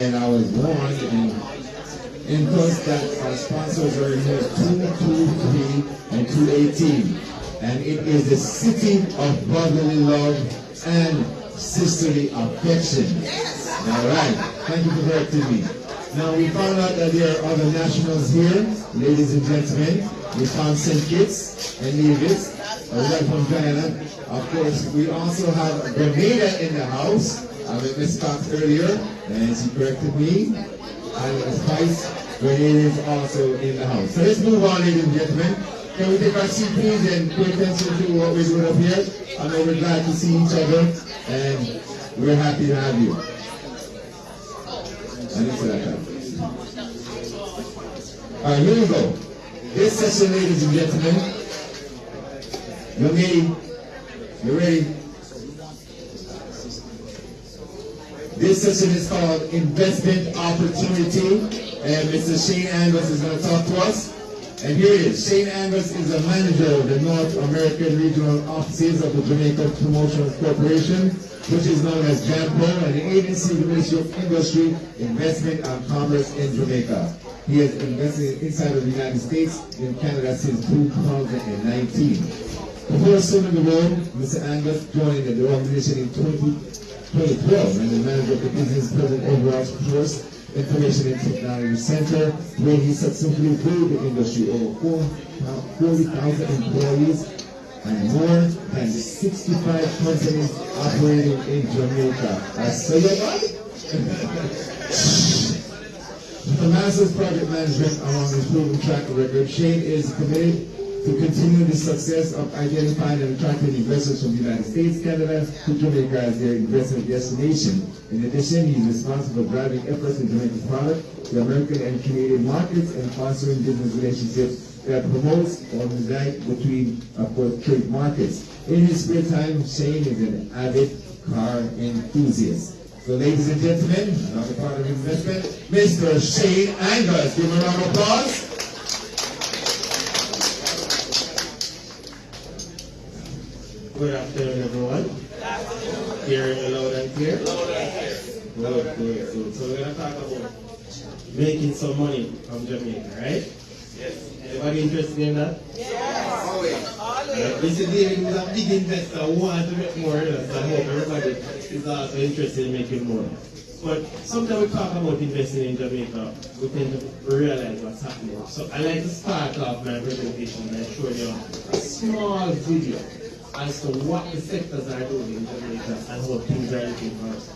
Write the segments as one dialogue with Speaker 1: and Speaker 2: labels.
Speaker 1: And I was warned and plus that our sponsors are in here 223 and 218. And it is the city of brotherly love and sisterly affection. All right. Thank you for correcting me. Now we found out that there are other nationals here, ladies and gentlemen. We found St. Kitts and Nevis, right from Guyana. Of course, we also have Grenada in the house. I met Miss Cox earlier, and she corrected me. And Spice, Grenada is also in the house. So let's move on, ladies and gentlemen. Can we take our seat, please, and pay attention to what we're doing up here? I know we're glad to see each other, and we're happy to have you. I didn't say that time. All right, here we go. This session, ladies and gentlemen, you ready? This session is called Investment Opportunity, and Mr. Shane Angus is going to talk to us. And here it is. Shane Angus is a manager of the North American Regional Offices of the Jamaica Promotions Corporation, which is known as JAMPRO, and the agency of the Ministry of Industry, Investment and Commerce in Jamaica. He has invested inside of the United States and Canada since 2019. Before assuming the role, Mr. Angus joined the organization in 2012 and the manager of the business president overall Force Information and Technology Center, where he successfully grew the industry over 40,000 employees and more than 65 companies operating in Jamaica. I say it right? The Master's Project Management along his proven track record, Shane is committed to continue the success of identifying and attracting investors from the United States, Canada, to Jamaica as their investment destination. In addition, he is responsible for driving efforts in Jamaica's product, the American and Canadian markets, and fostering business relationships that promotes or unite between, of course, trade markets. In his spare time, Shane is an avid car enthusiast. So, ladies and gentlemen, another part of investment, Mr. Shane Angus. Give him a round of applause.
Speaker 2: Good afternoon, everyone. Hearing me loud and clear? Good. So we're going to talk about making some money from Jamaica, right? Yes. Anybody interested in that?
Speaker 3: Yes. Always.
Speaker 2: Mr. David is a big investor who wants to make more, so I hope everybody is also interested in making more. But sometimes we talk about investing in Jamaica, we tend to realize what's happening. So I like to start off my presentation by showing you a small video as to what the sectors are doing in Jamaica and how things are looking for us.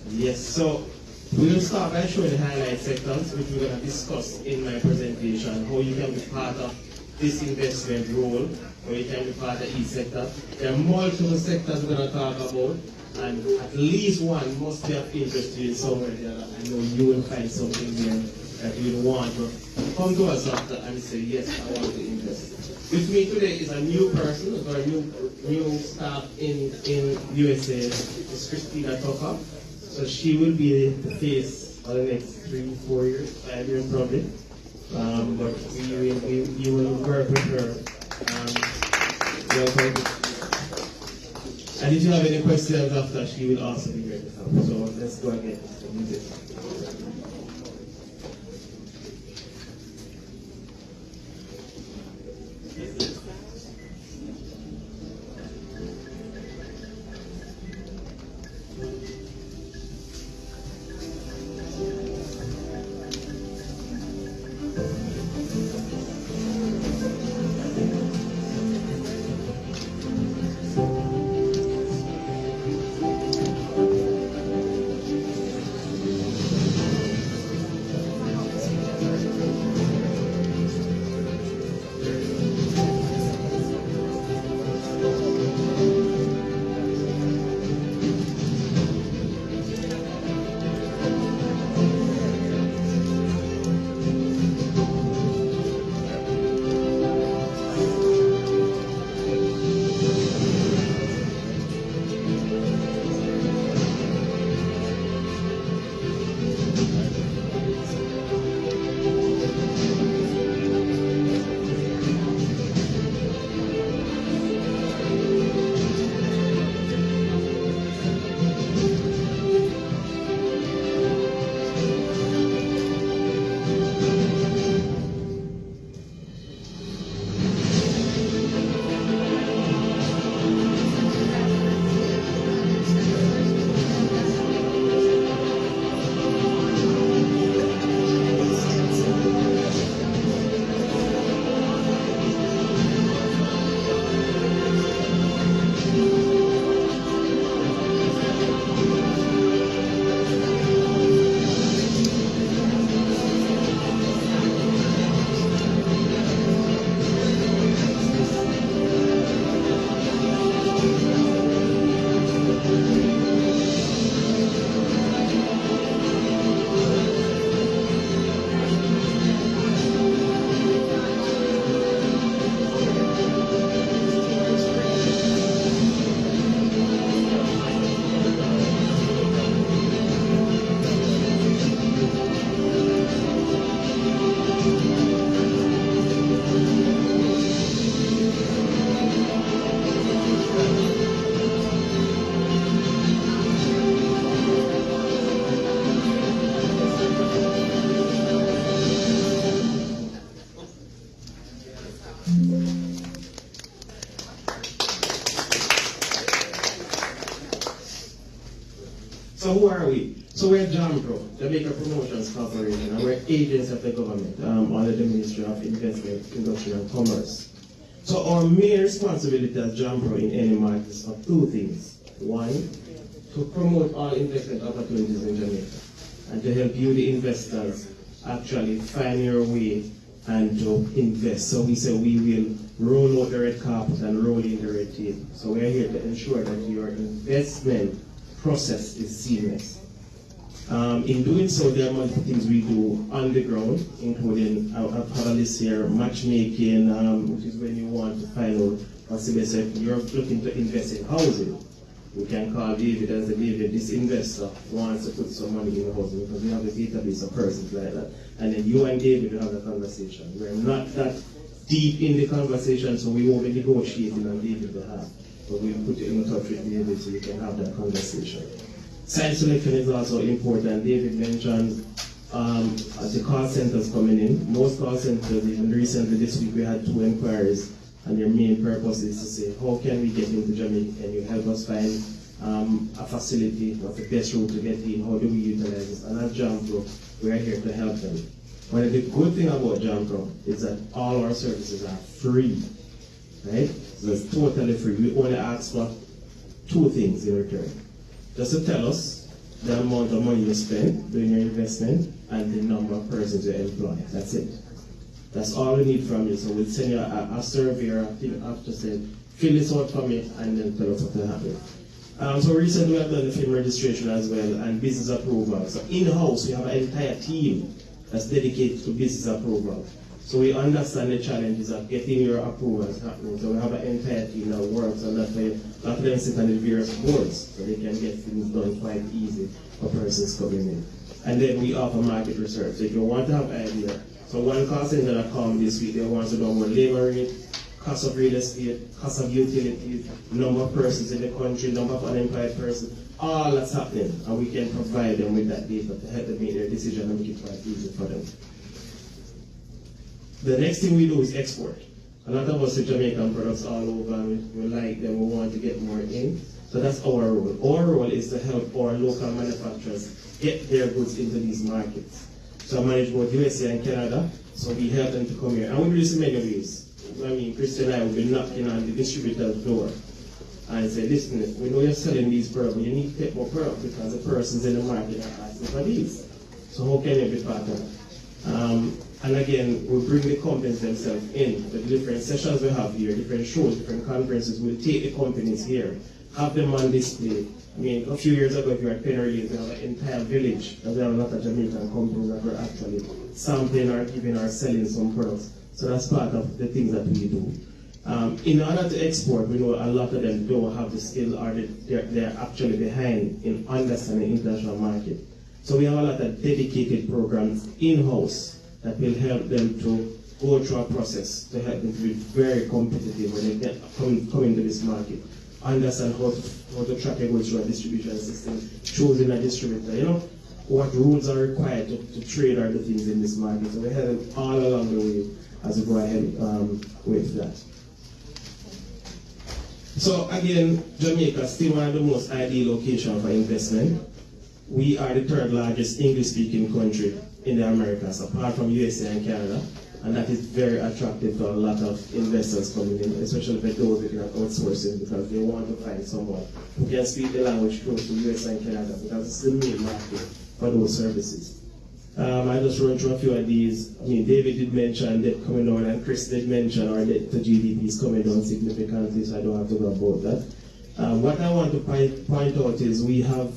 Speaker 2: Yes, so we're going to start by showing the highlight sectors, which we're going to discuss in my presentation, how you can be part of this investment role, how you can be part of each sector. There are multiple sectors we're going to talk about, and at least one must be of interest to you somewhere there. I know you will find something there that you want to come to us after and say, yes, I want to invest. With me today is a new person, or a new staff in USA, it's Christina Tucker. So she will be the face for the next 3, 4 years, 5 years probably. But you will work with her. And if you have any questions after, she will also be here to help. So let's go again. So who are we? So we're JAMPRO, Jamaica Promotions Corporation, and we're agents of the government under the Ministry of Investment, Industry and Commerce. So our main responsibility as JAMPRO in any market is for two things. One, to promote all investment opportunities in Jamaica, and to help you, the investors, actually find your way and to invest. So we say we will roll out the red carpet and roll in the red tape. So we're here to ensure that your investment process is seamless. In doing so, there are multiple things we do on the ground, including our panelists here, matchmaking, which is when you want to find out what's the best. If you're looking to invest in housing, you can call David and say, David, this investor wants to put some money in housing, because we have a database of persons like that. And then you and David will have a conversation. We're not that deep in the conversation, so we won't be negotiating on David's behalf. But we'll put you in touch with David so you can have that conversation. Site selection is also important. David mentioned the call centers coming in. Most call centers, even recently this week, we had 2 inquiries, and their main purpose is to say, how can we get into Jamaica? Can you help us find a facility? What's the best route to get in? How do we utilize this? And at JAMPRO, we are here to help them. One of the good things about JAMPRO is that all our services are free, right? So it's totally free. We only ask for 2 things in return. Just to tell us the amount of money you spend doing your investment and the number of persons you employ. That's it. That's all we need from you. So we'll send you a survey or a thing after saying, fill this out for me and then tell us what will happen. So recently we have done the film registration as well and business approval. So in-house we have an entire team that's dedicated to business approval. So we understand the challenges of getting your approvals happening. So we have an entire team that works on that way. A lot of them sit on the various boards so they can get things done quite easy for persons coming in. And then we offer market research. So if you want to have an idea, so one call center that come this week, they want to know what labor rate, cost of real estate, cost of utilities, number of persons in the country, number of unemployed persons, all that's happening. And we can provide them with that data to help them make their decision and make it quite easy for them. The next thing we do is export. A lot of us do Jamaican products all over, and we like them, we want to get more in. So that's our role. Our role is to help our local manufacturers get their goods into these markets. So I manage both USA and Canada, so we help them to come here. And we do this in many ways. I mean, Christian and I will be knocking on the distributor's door and say, listen, we know you're selling these products, but you need to take more products because the persons in the market are asking for these. So how can you be part of that? And again, we bring the companies themselves in. The different sessions we have here, different shows, different conferences, we'll take the companies here, have them on display. I mean, a few years ago, if you were at Penrose, we have an entire village, and there are a lot of Jamaican companies that were actually sampling or giving or selling some products. So that's part of the things that we do. In order to export, we know a lot of them don't have the skill or they're actually behind in understanding the international market. So we have a lot of dedicated programs in-house that will help them to go through a process to help them to be very competitive when they come into this market. Understand how to track and go through a distribution system, choosing a distributor, you know, what rules are required to trade or do things in this market. So we help them all along the way as we go ahead with that. So again, Jamaica is still one of the most ideal locations for investment. We are the 3rd largest English-speaking country in the Americas, apart from USA and Canada, and that is very attractive to a lot of investors coming in, especially for those looking at outsourcing, because they want to find someone who can speak the language close to USA and Canada, because it's the main market for those services. I just run through a few of these. I mean, David did mention debt coming down, and Chris did mention our debt to GDP is coming down significantly, so I don't have to go about that. What I want to point out is we have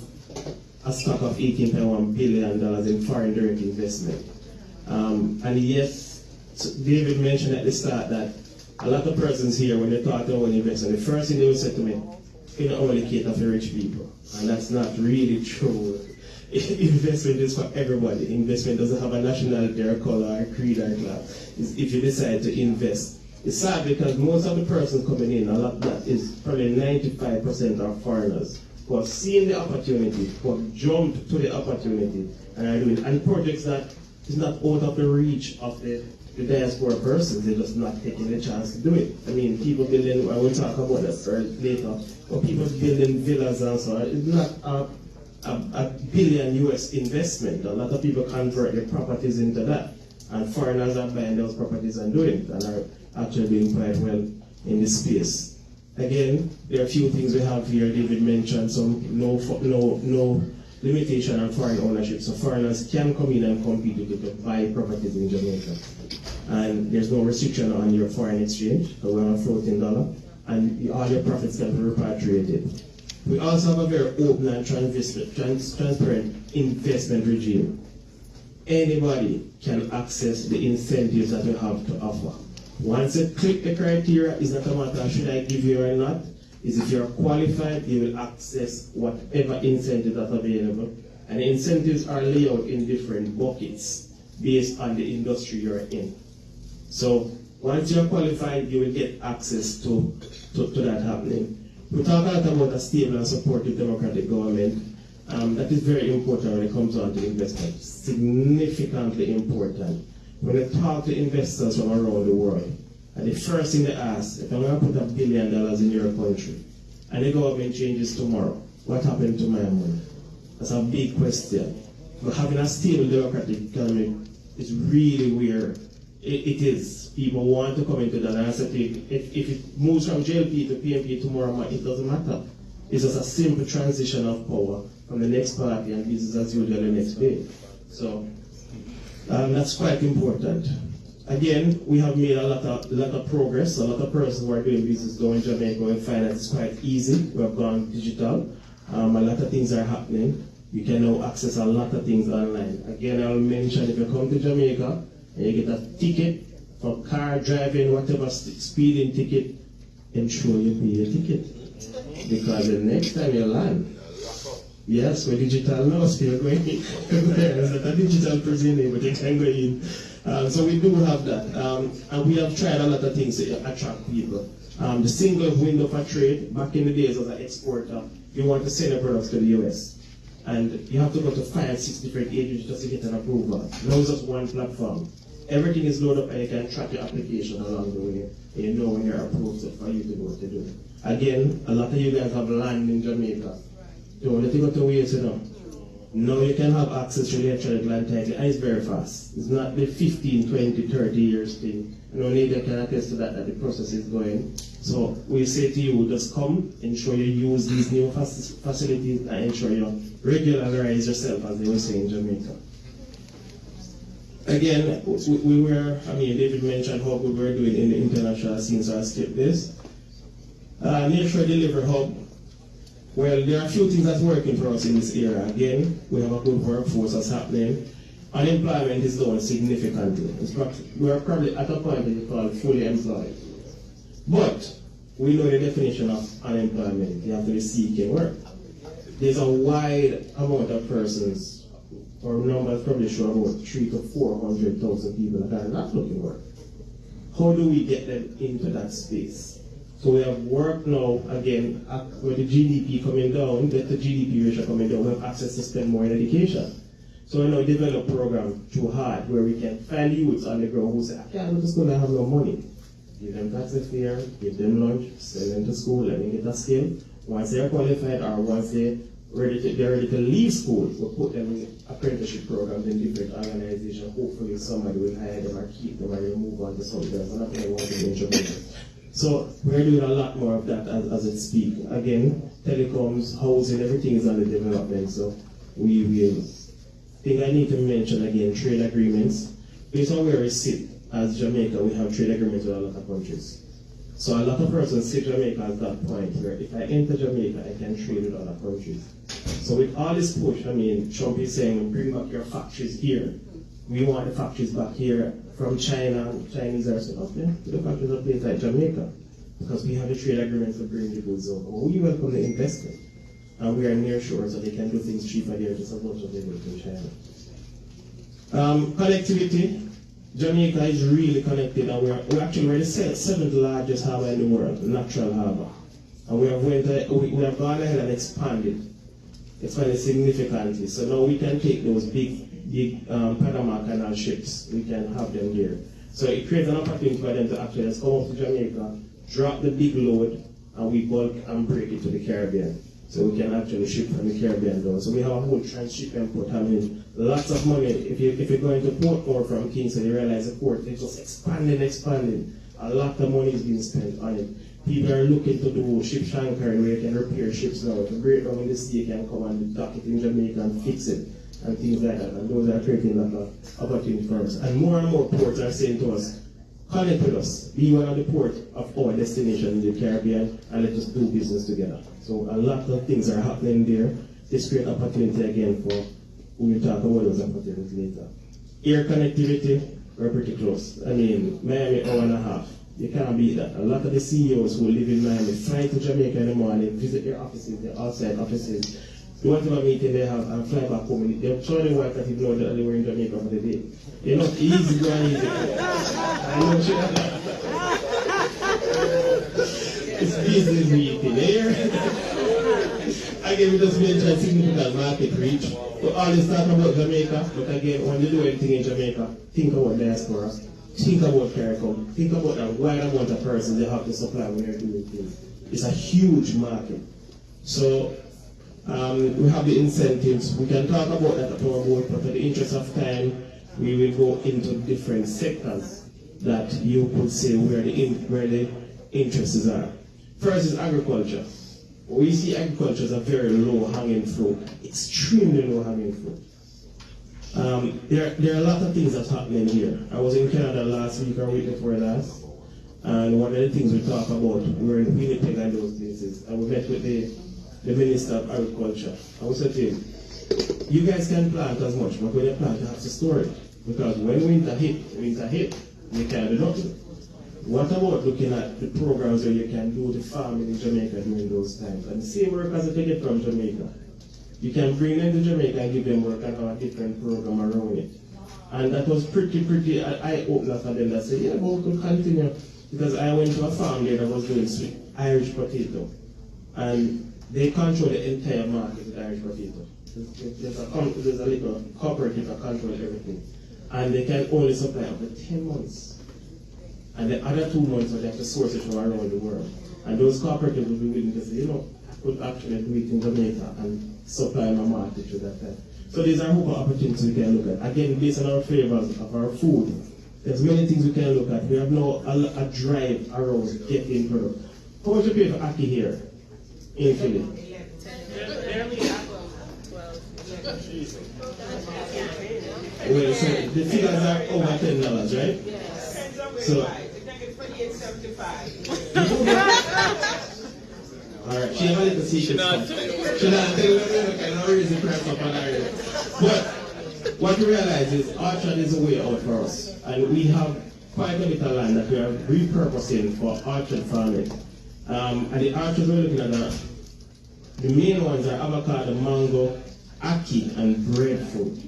Speaker 2: a stock of $18.1 billion in foreign direct investment. And yes, so David mentioned at the start that a lot of persons here, when they talk about investment, the first thing they will say to me, you know, only cater for rich people. And that's not really true. Investment is for everybody. Investment doesn't have a nationality or color or creed or class. If you decide to invest. It's sad because most of the persons coming in, a lot of that is probably 95% are foreigners who have seen the opportunity, who have jumped to the opportunity and are doing, and projects that is not out of the reach of the diaspora persons, they're just not taking the chance to do it. I mean, people building, I will talk about that later, but people building villas and so on, it's not a billion US investment. A lot of people convert their properties into that. And foreigners are buying those properties and doing it and are actually doing quite well in this space. Again, there are a few things we have here. David mentioned some no limitation on foreign ownership. So foreigners can come in and compete with it to buy properties in Jamaica. And there's no restriction on your foreign exchange, so we're on a floating dollar, and all your profits can be repatriated. We also have a very open and transparent investment regime. Anybody can access the incentives that we have to offer. Once you click the criteria, it's not a matter of should I give you or not. Is if you're qualified, you will access whatever incentive that's available. And the incentives are laid out in different buckets based on the industry you're in. So once you're qualified, you will get access to that happening. We talk a lot about a stable and supportive democratic government. That is very important when it comes on to investment. Significantly important. When you talk to investors from around the world, and the first thing they ask, if I'm going to put $1 billion in your country, and the government changes tomorrow, what happened to my money? That's a big question. But having a stable democratic economy is really where it is. People want to come into that, and I said, if it moves from JLP to PMP tomorrow, it doesn't matter. It's just a simple transition of power from the next party and business as usual the next day. So that's quite important. Again, we have made a lot of progress. A lot of persons who are doing business going to Jamaica and finance is quite easy. We have gone digital. A lot of things are happening. You can now access a lot of things online. Again, I'll mention if you come to Jamaica and you get a ticket for car driving, whatever speeding ticket, ensure you pay your ticket. Because the next time you land, yes, we're digital now, still going in. It's not a digital person, but you can go in. So we do have that. And we have tried a lot of things to attract people. The single window for trade, back in the days as an exporter, you want to send your products to the US. And you have to go to 5 or 6 different agencies just to get an approval. Now it's just one platform. Everything is loaded up and you can track your application along the way. And you know when you're approved for you to do what to do. Again, a lot of you guys have land in Jamaica. Don't let it go to waste, you know. Now you can have access to the electronic land title, and it's very fast. It's not the 15, 20, 30 years thing. And only they can attest to that the process is going. So we say to you, just come, ensure you use these new facilities, and ensure you regularize yourself, as they were saying in Jamaica. Again, David mentioned how good we're doing in the international scene, so I'll skip this. Nearshore Delivery Hub. Well, there are a few things that's working for us in this era. Again, we have a good workforce that's happening. Unemployment is down significantly. We are probably at a point that you call fully employed. But we know the definition of unemployment. You have to be seeking work. There's a wide amount of persons, or numbers probably show about 300,000 to 400,000 people that are not looking for work. How do we get them into that space? So we have work now, again, with the GDP coming down, the GDP ratio coming down, we have access to spend more in education. So we now develop a program through HARD where we can find youths on the ground who say, I can't go to school, I have no money. Give them taxi fare, give them lunch, send them to school, let them get a skill. Once they're qualified or once they're ready to leave school, we'll put them in apprenticeship programs in different organizations. Hopefully somebody will hire them or keep them or move on to something else. And that's what I want to do in Jamaica. So we're doing a lot more of that as it speaks. Again, telecoms, housing, everything is under development. So we will. I think I need to mention again trade agreements. Based on where we sit as Jamaica, we have trade agreements with a lot of countries. So a lot of persons see Jamaica at that point where if I enter Jamaica, I can trade with other countries. So with all this push, Trump is saying, bring back your factories here. We want the factories back here from China. Chinese are saying, okay, the factories are placed like Jamaica because we have a trade agreement to bring the goods over. Well, we welcome the investment. And we are near shore so they can do things cheaper there just as much as they do in China. Connectivity. Jamaica is really connected, and we're the 7th largest harbour in the world, natural harbour. And we have gone ahead and expanded significantly. So now we can take those big Panama Canal ships, we can have them there. So it creates an opportunity for them to actually just come up to Jamaica, drop the big load, and we bulk and break it to the Caribbean. so we can actually ship from the Caribbean down. So we have a whole transshipment port. I mean, lots of money. If you're going to Portmore from Kingston, you realize the port is just expanding. A lot of money is being spent on it. People are looking to do ship shankering where you can repair ships now. To break down in the sea, you can come and dock it in Jamaica and fix it and things like that. And those are creating a lot of opportunity for us. And more ports are saying to us, connect with us, be one of the port of our destination in the Caribbean, and let us do business together. So a lot of things are happening there. This great opportunity again for we will talk about those opportunities later. Air connectivity, we're pretty close. I mean, Miami, hour and a half. You can't beat that. A lot of the CEOs who live in Miami fly to Jamaica in the morning, visit their offices, their outside offices, do whatever meeting they have, and fly back home. They're sure they work that you know that they were in Jamaica for the day. You know, easy going easy. I know shit. It's business meeting there. Again, we just mentioned significant market reach. So all this talk about Jamaica, but again, when you do anything in Jamaica, think about diaspora, think about CARICOM, think about a wide amount of persons they have to supply when they're doing things. It's a huge market. So we have the incentives. We can talk about that at our board, but for the interest of time, we will go into different sectors that you could say where the interests are. First is agriculture. We see agriculture as a very low-hanging fruit, extremely low-hanging fruit. There are a lot of things that's happening here. I was in Canada last week or week before last, and one of the things we talked about, we were in Winnipeg and those places, and we met with the Minister of Agriculture. I was saying, you guys can plant as much, but when you plant, you have to store it. Because when winter hit, you can't do nothing. What about looking at the programs where you can do the farming in Jamaica during those times? And the same workers that they get from Jamaica. You can bring them to Jamaica and give them work and have a different program around it. And that was pretty eye-opener for them that said, yeah, but we could continue. Because I went to a farm there that was doing sweet Irish potato. And they control the entire market with Irish potato. There's a little cooperative that controls everything. And they can only supply up to 10 months. And the other 2 months, they have to source it from around the world. And those cooperatives will be willing to say, you know, I could actually do it in Jamaica and supply my market to that time. So these are whole opportunities we can look at. Again, based on our flavors of our food, there's many things we can look at. We have now a drive around getting product. How much you pay for Aki here in Philly? Well, so the figures are over $10, right?
Speaker 3: Yes.
Speaker 2: So, alright, she have a little secret stuff. She not tell you, I cannot raise the price up on her. But what we realize is orchard is a way out for us. And we have quite a bit of land that we are repurposing for orchard farming. And the orchards we're looking at, the main ones are avocado, mango, ackee, and breadfruit.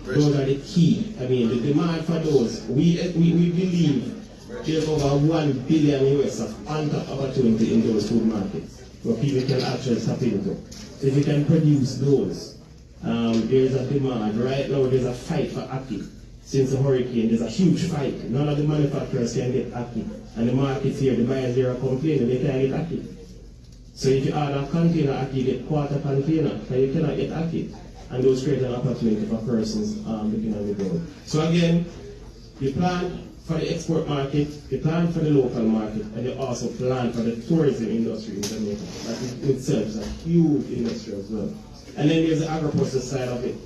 Speaker 2: Those are the key. I mean, the demand for those, we believe there's over 1 billion US of untapped opportunity in those food markets where people can actually tap into. So if you can produce those, there's a demand. Right now there's a fight for ackee. Since the hurricane, there's a huge fight. None of the manufacturers can get ackee. And the markets here, the buyers here are complaining they can't get ackee. So if you order a container ackee, you get quarter container, but you cannot get ackee. And those create an opportunity for persons looking at the board. So again, you plan for the export market, you plan for the local market, and you also plan for the tourism industry in Jamaica. That in itself is a huge industry as well. And then there's the agro-process side of it,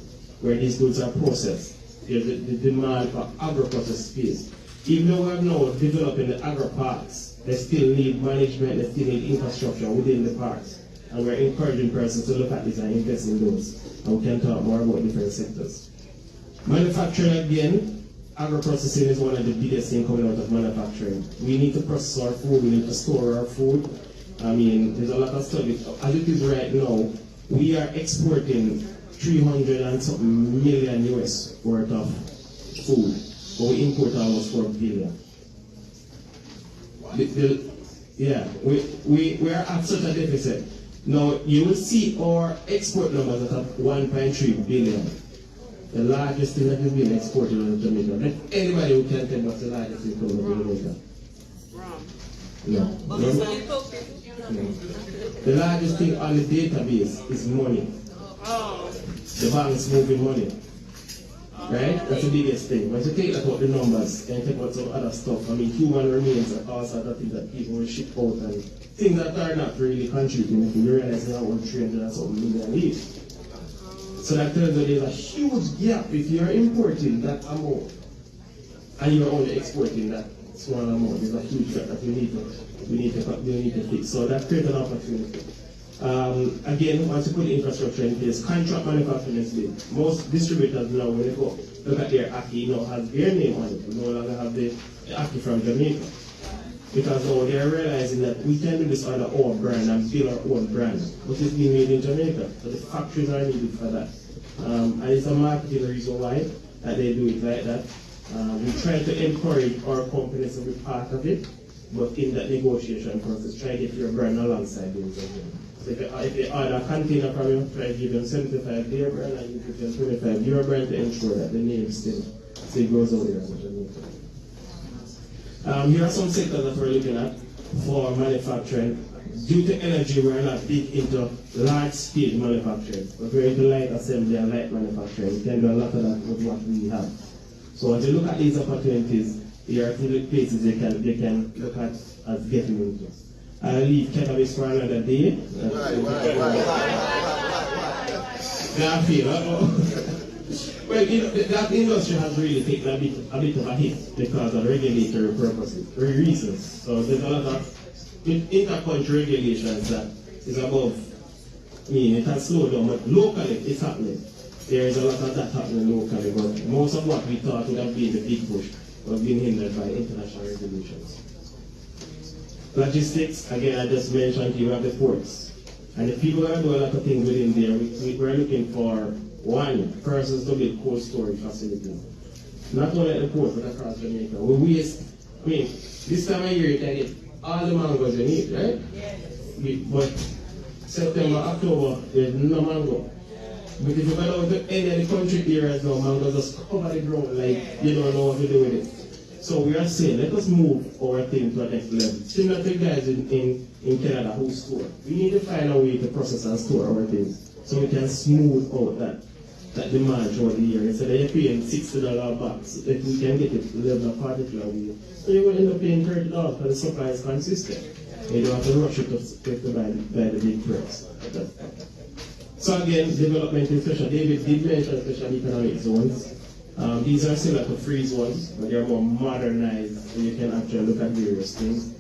Speaker 2: where these goods are processed. There's the demand for agro-process space. Even though we are now developing the agro-parks, they still need management, they still need infrastructure within the parks. And we're encouraging persons to look at this and invest in those. And we can talk more about different sectors. Manufacturing again, agro-processing is one of the biggest things coming out of manufacturing. We need to process our food, we need to store our food. I mean, there's a lot of studies. As it is right now, we are exporting 300 and something million US worth of food, but we import almost 4 billion. We are at such a deficit. Now, you will see our export numbers at 1.3 billion. The largest thing that is being exported in Jamaica. Let anybody who can tell us the largest thing coming from Jamaica. No. The largest thing on the database is money. The bank's moving money. Right? That's the biggest thing. Once you take that out the numbers and take out some other stuff, I mean, human remains are also the things that people will ship out and things that are not really contributing. If you realize there are 300 and something million leave. So that tells you there's a huge gap if you're importing that amount and you're only exporting that small amount. There's a huge gap that we need to fix. So that creates an opportunity. Again, once you put the infrastructure in place, contract manufacturing is big. Most distributors now, when they go look at their Aki, now has their name on it. We no longer have the Aki from Jamaica. Because now they're realizing that we can do this under our brand and build our own brand, but it's being made in Jamaica. So the factories are needed for that. And it's a marketing reason why that they do it like that. We try to encourage our companies to be part of it, but in that negotiation process, try to get your brand alongside them. So if they order a container from you, try to give them 75 their brand and you give them 25 your brand to ensure that the name still goes over there. Here are some sectors that we're looking at for manufacturing. Due to energy, we're not big into large-scale manufacturing, but we're into light assembly and light manufacturing. We can do a lot of that with what we have. So as you look at these opportunities, there are two places they can look at as getting into. I'll leave cannabis for another day. Well, that industry has really taken a bit of a hit because of regulatory purposes, reasons. So there's a lot of inter-country regulations that is above. I mean, it has slowed down, but locally it's happening. There is a lot of that happening locally, but most of what we thought would have been the big push was being hindered by international regulations. Logistics, again, I just mentioned you have the ports. And the people that do a lot of things within there, we're looking for one person to build cold storage facilities. Not only at the port, but across Jamaica. We waste, I mean, this time of year you can get all the mangoes you need, right? Yes. But September, October, there's no mango. But if you go down to any of the country areas now, mangoes just cover the ground like you don't know what to do with it. So we are saying, let us move our thing to a next level. Similar to the guys in Canada who store. We need to find a way to process and store our things so we can smooth out that demand throughout the year. Instead of you're paying $60 a box, if we can get it level of particular way, so you're going to end up paying $30 because the supply is consistent. You don't have to rush it to buy the big price. So again, development in special, David did mention special economic zones. These are similar to free zones, but they're more modernized, so you can actually look at various things.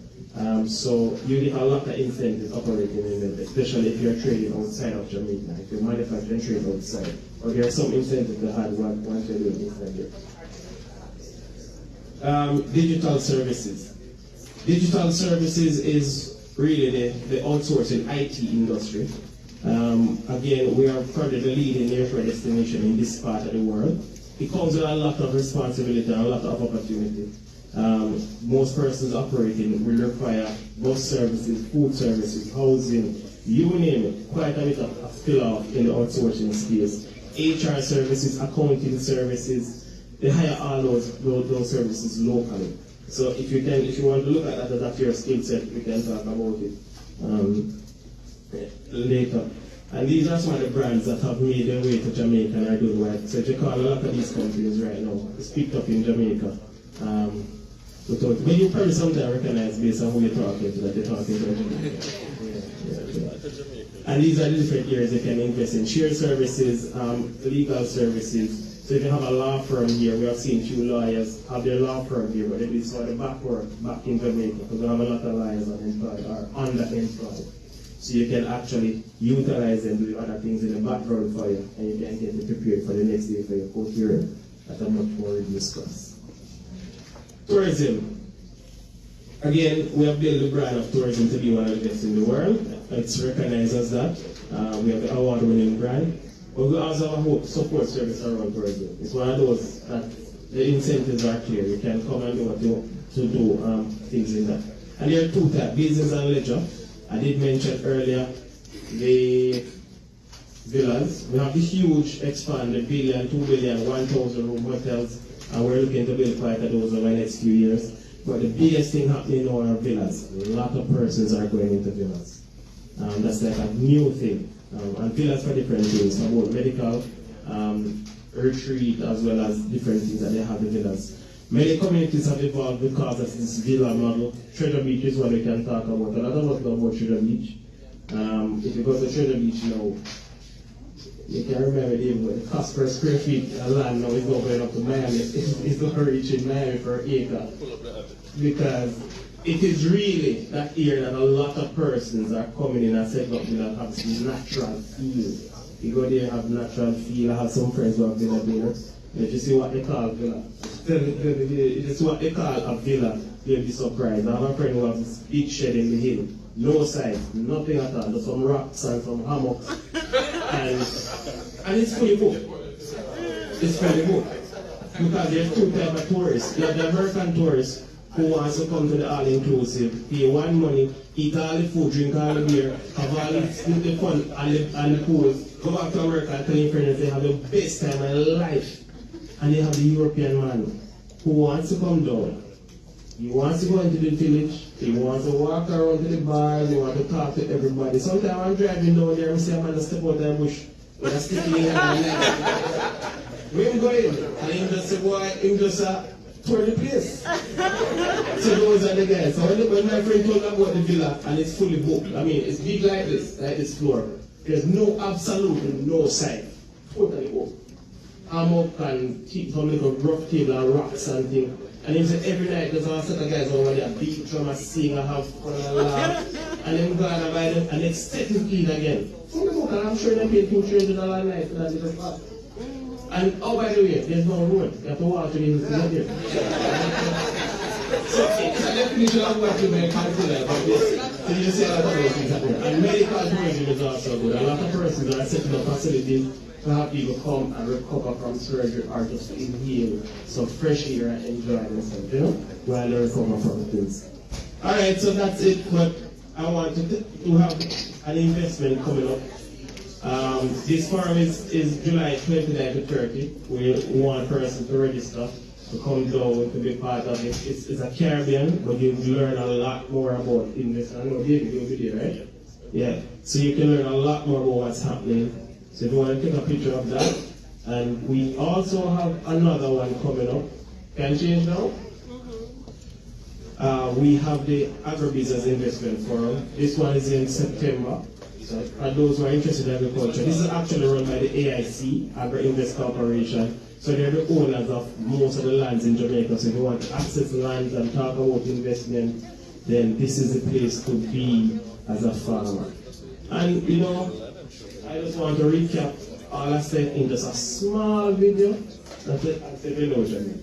Speaker 2: So you get a lot of incentives operating in them, especially if you're trading outside of Jamaica, if you're manufacturing trade outside. Or there are some incentives that had once you're doing inside there. Digital services. Digital services is really the outsourcing IT industry. Again, we are probably the leading airfare destination in this part of the world. It comes with a lot of responsibility and a lot of opportunity. Most persons operating will require bus services, food services, housing, you name it, quite a bit of spill-off in the outsourcing space. HR services, accounting services, they hire all those services locally. So if you want to look at that, that's your skill set, we can talk about it later. And these are some of the brands that have made their way to Jamaica and are doing well. So if you call a lot of these companies right now, it's picked up in Jamaica. But you probably sometimes recognize based on who you're talking to that they're talking to Jamaica. And these are the different areas they can invest in. Shared services, legal services. So if you have a law firm here, we have seen few lawyers have their law firm here, but they do sort of back work back in Jamaica because we have a lot of lawyers unemployed or underemployed. So you can actually utilize them, do other things in the background for you, and you can get it prepared for the next day for your court hearing at a much more reduced cost. Tourism. Again, we have built the brand of tourism to be one of the best in the world. It's recognized as that. We have the award-winning brand. But we also have a support service around tourism. It's one of those that the incentives are clear. You can come and do things in that. And there are two types, business and leisure. I did mention earlier the villas. We have the huge expanded billion, 2 billion, 1,000 room hotels, and we're looking to build quite a those over the next few years. But the biggest thing happening now are villas. A lot of persons are going into villas. That's like a new thing. And villas for different things, for both medical, retreat, as well as different things that they have in villas. Many communities have evolved because of this villa model. Treasure Beach is what we can talk about. A lot of us know about Treasure Beach. If you go to Treasure Beach now, you can remember the cost per square feet of land now is going up to Miami. It's not reaching Miami per acre. Because it is really that area that a lot of persons are coming in and setting up villa have some natural feel. You go there, have natural feel. I have some friends who have villa there. If you see what they call villa, if you see what they call a villa, you'll be surprised. I have a friend who has this big shed in the hill. No size, nothing at all, just some rocks and some hammocks. And it's fully booked. It's fully booked. Because there's two types of tourists. You have the American tourists who wants to come to the all-inclusive, pay one money, eat all the food, drink all the beer, have all the fun and the pool, go back to America and tell your friends they have the best time of life. And they have the European man who wants to come down. He wants to go into the village, he wants to walk around to the bars, he wants to talk to everybody. Sometimes I'm driving down there and see a man step out of the bush with a stick in his hand. Where him going? And he just say, boy, he just tour the place. So those are the guys. So when my friend told me about the villa and it's fully booked, I mean, it's big like this floor. There's no, absolutely no side. Totally booked. Hammock and keep some little rough table and rocks and things. And he said every night there's all set of guys over there, beat drum and sing and have fun and laugh. And then go and buy them and extend clean again. And I'm sure they pay $200 a night for that little spot. And oh, by the way, there's no road. You have to walk to the hills to get there. So it's a definition of what you may consider about this. So you see a lot of those things happening. And medical tourism is also good. A lot of persons are setting up facilities to have people come and recover from surgery or just inhale some fresh air and enjoy themselves, you know, while they recover from things. Alright, so that's it, but I want to have an investment coming up. This forum is July 29 to 30. We want person to register, to come down, to be part of it. It's a Caribbean, but you learn a lot more about investment. I know David, you'll be there, right? Yeah, so you can learn a lot more about what's happening. So if you want to take a picture of that. And we also have another one coming up. Can I change now? We have the Agribusiness Investment Forum. This one is in September. So for those who are interested in agriculture, this is actually run by the AIC, Agri-Invest Corporation. So they're the owners of most of the lands in Jamaica. So if you want to access lands and talk about investment, then this is the place to be as a farmer. And you know, I just want to recap all I said in just a small video. That's it. I said hello, Jamaica.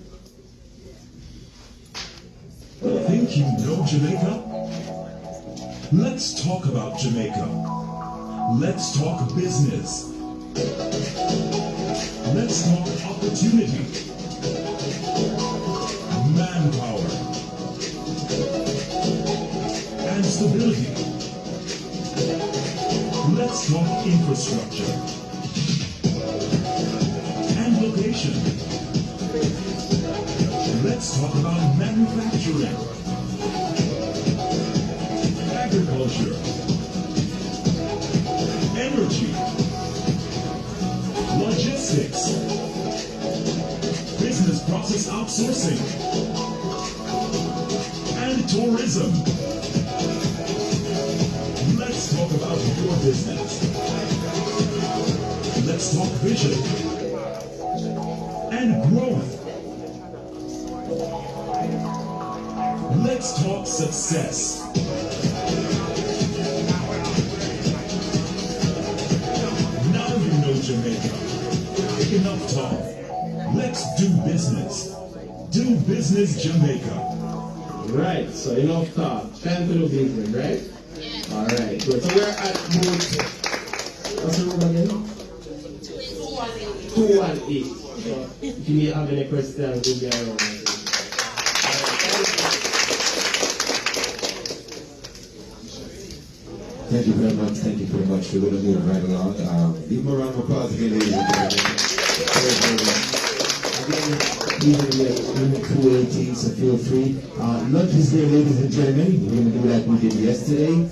Speaker 3: Think you know Jamaica? Let's talk about Jamaica. Let's talk business. Let's talk opportunity. Manpower. And stability. Let's talk infrastructure and location. Let's talk about manufacturing, agriculture, energy, logistics, business process outsourcing, and tourism. Let's talk about your business. Let's talk vision and growth. Let's talk success. Now you know Jamaica. Enough talk. Let's do business. Do business, Jamaica.
Speaker 2: Right, so enough talk. Time to do business, right? Alright, good. So we're at booth. What's the room again? 218. So if you have any questions, we'll be around.
Speaker 4: Thank you very much. Thank you very much. We're going to move right along. Give them a round of applause again, ladies and gentlemen. Again, even in 218, so feel free. Lunch is there, ladies and gentlemen. We're going to do like we did yesterday.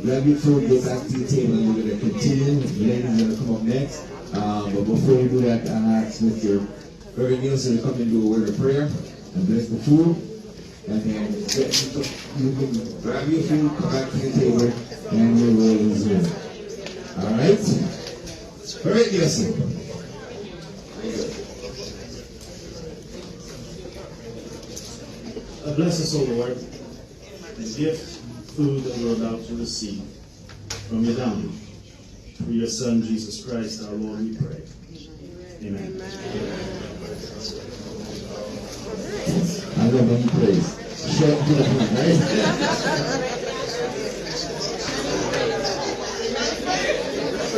Speaker 4: Grab your food, go back to your table, and we're going to continue. Ladies are going to come up next. But before we do that, I ask Mr. Reverend Nielsen to come and do a word of prayer and bless the food. And then you can grab your food, come back to the table, and we will resume. All right? Reverend Nielsen.
Speaker 5: Bless us, O Lord, the gift, food that we're about to receive from your bounty. Through your Son, Jesus Christ, our Lord, we pray. Amen.
Speaker 4: I love when you praise. Short, right?